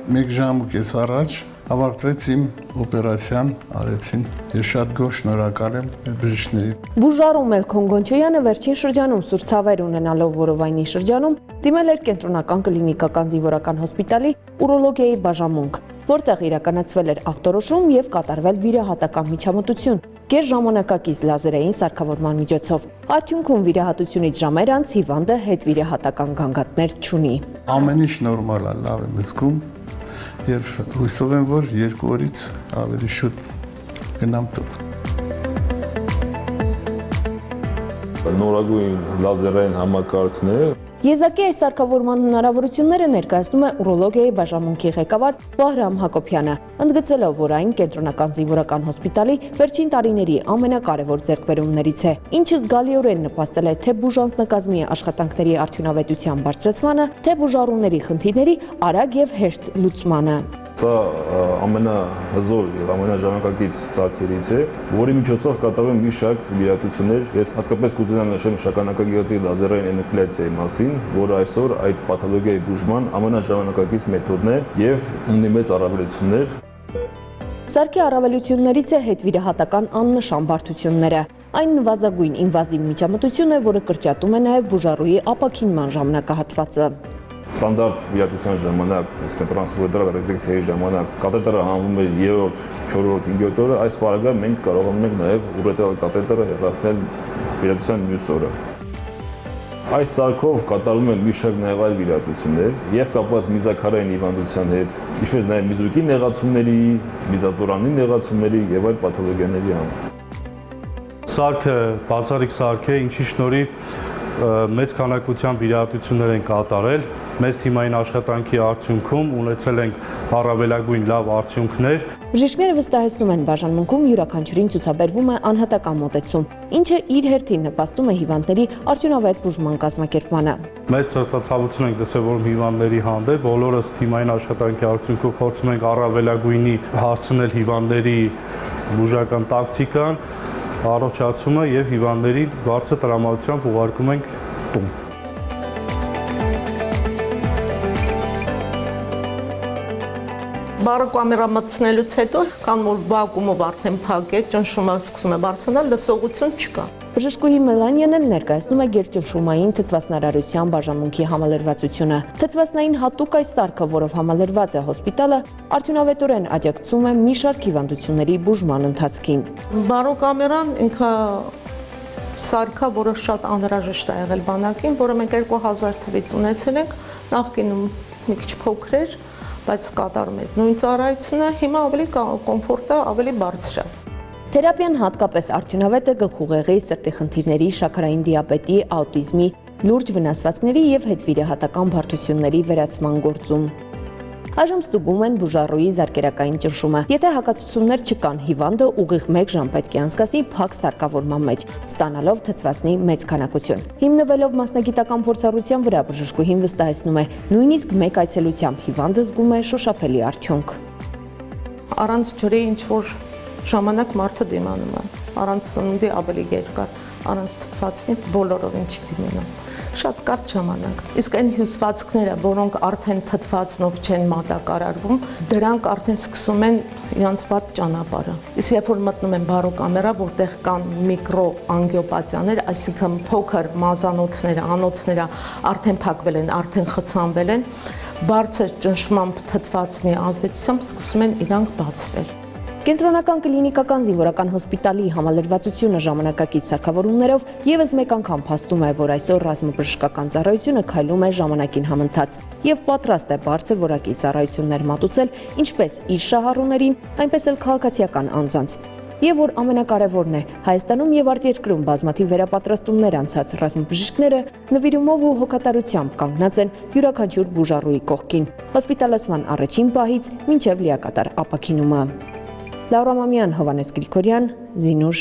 Մեկ ժամ ու կես առաջ ավարտվեց իմ օպերացիան, արեցին։ Ես շատ գոհ շնորհակալ եմ բժիշկներին։ Բուժարու Մելքոն Գոնչոյանը վերջին շրջանում սուր ցավեր ունենալով որովայնի շրջանում դիմել էր կենտրոնական կլինիկական զինվորական հոսպիտալի ուրոլոգիայի բաժանմունք, որտեղ իրականացվել էր ախտորոշում եւ կատարվել վիրահատական միջամտություն գերժամանակակից լազերային սարքավորման միջոցով։ Արդյունքում վիրահատությունից ժամեր անց հիվանդը հետվիրահատական գանգատներ չունի։ Ամեն ինչ նորմալ է, լավ եմ զգում եւ հույսով եմ, որ 2 օրից ավելի շուտ գնամ տուն։ Նորագույն լազերային համակարգն է։ Եզակի այս սարքավորման հնարավորությունները ներկայացնում է ուրոլոգիայի բաժանմունքի ղեկավար Վահրամ Հակոբյանը, ընդգծելով, որ այն կենտրոնական զինվորական հոսպիտալի վերջին տարիների ամենակարևոր ձեռքբերումներից է, ինչը զգալիորեն նպաստել է թե բուժանձնակազմի աշխատանքների արդյունավետության բարձրացմանը, թե բուժառուների խնդիրների արագ եւ հեշտ լուծմանը։ Սա ամենահզոր եւ ամենաժամանակակից սարքերից է, որի միջոցով կատարվում մի շարք վիրահատություններ։ Ես հատկապես կուզենամ նշել շագանակագեղձի լազերային էնուկլեացիայի մասին, որը այսօր այդ պաթոլոգիայի բուժման ամենաժամանակակից մեթոդն է եւ ունի մեծ առավելություններ։ Սարքի առավելություններից է հետվիրահատական աննշան բարդությունները։ Այն նվազագույն ինվազիվ միջամտություն է, որը կրճատում է նաև բուժառուի ապաքինման ժամանակահատվածը։ Ստանդարտ վիրահատության ժամանակ, այսինքն տրանսուրետերալ ռեզեկցիայի ժամանակ կաթետերը հանվում է 3-րդ, 4-րդ, 5-րդ օրը, այս պարագայում մենք կարողանում ենք նաև ուրետերալ կաթետերը հեռացնել վիրահատության մյուս օրը։ Այս սարքով կատարվում են մի շարք նաև այլ վիրահատություններ եւ կապված միզաքարային հիվանդության հետ, ինչպես նաև միզուկի նեղացումների, միզատորանի նեղացումների եւ այլ պաթոլոգիաների համար։ Սարքը բացառիկ սարք է, ինչի շնորհիվ մեծ քանակությամբ վիրահատություններ են կատարել։ Մեծ թիմային աշխատանքի արդյունքում ունեցել ենք առավելագույն լավ արդյունքներ։ Բժիշկները վստահեցնում են, բաժանմունքում յուրաքանչյուրին ցուցաբերվում է անհատական մոտեցում, ինչը իր հերթին նպաստում է հիվանդների արդյունավետ բուժման կազմակերպմանը։ Մեծ սրտացավություն ենք դրսևորում հիվանդների հանդեպ, բոլորս թիմային աշխատանքի արդյունքում փորձում ենք առավելագույնի հասցնել հիվանդների բուժական տակտիկան, առողջացումը եւ հիվանդների բարձր տրամադրությամբ ուղարկում ենք տուն։ Բարոկամերա մտցնելուց հետո կան որ վակուումով արդեն փակ է, ճնշումը սկսում է բարձրանալ, լսողություն չկա։ Բժշկուհի Մելանյանն էլ ներկայացնում է գերճնշումային թթվասնարարության բաժանմունքի համալրվածությունը։ Թթվասնային հատուկ այս սարքը, որով համալրված է հոսպիտալը, արդյունավետորեն աջակցում է մի շարք հիվանդությունների բուժման ընթացքին։ Բարոկամերան ինքը սարքա, որը շատ անհրաժեշտ է եղել բանակին, որը մենք 2000 թվականից ունեցել ենք, նախկինում մի քիչ փոքր էր, բայց կատարում էր նույն ծառայությունը, հիմա ավելի կոմֆորտը ավելի բարձր է։ Թերապիան հատկապես արդյունավետ է գլխուղեղի, սրտի խնդիրների, շաքարային դիաբետի, աուտիզմի, լուրջ վնասվածքների եւ հետվիրահատական բարդությունների վերացման գործում։ Այժմ ստուգում են բուժառուի զարկերակային ճնշումը։ Եթե հակացություններ չկան, հիվանդը ուղիղ 1 ժամ պետք է անցկացնի փակ սարքավորման մեջ, ստանալով թթվասնի մեծ քանակություն։ Հիմնվելով մասնագիտական փորձառության վրա, բժշկուհին վստահեցնում է, նույնիսկ 1 այցելությամբ հիվանդը զգում է շոշափելի արդյունք։ Առանց ջրի ինչ որ ժամանակ մարդը դիմանում է, առանց սննդի ավելի երկար, առանց թթվածնի բոլորովին չի դիմանում։ Շատ կարճ ժամանակ։ Իսկ այն հյուսվածքները, որոնք արդեն թթվածնով չեն մատակարարվում, դրանք արդեն սկսում են իրենց վատ ճանապարհը։ Իսկ երբ որ մտնում են բարոկամերա, որտեղ կան միկրոանգիոպաթիաներ, այսինքն փոքր մազանոթները, անոթները արդեն փակվել են, արդեն խցանվել են, բարձր ճնշմամբ թթվածնի ազդեցությամբ սկսում են իրանք բացվել։ Կենտրոնական կլինիկական զինվորական հոսպիտալի համալրվածությունը ժամանակակից սարքավորումներով եւս մեկ անգամ փաստում է, որ այսօր ռազմաբժշկական ծառայությունը քայլում է ժամանակին համընթաց եւ պատրաստ է բարձր որակի ծառայություններ մատուցել ինչպես իր շահառուներին, այնպես էլ քաղաքացիական անձանց։ Եվ որ ամենակարևորն է, Հայաստանում եւ արտերկրում բազմաթիվ վերապատրաստումներ անցած ռազմաբժիշկները նվիրումով ու հոգատարությամբ կանգնած են յուրաքանչյուր բուժառուի կողքին, հոսպիտալացման առաջին պահից մինչեւ լիակատար ապաքինումը։ Լաուրա Մամյան, Հովհաննես Գրիգորյան, Զինուշ։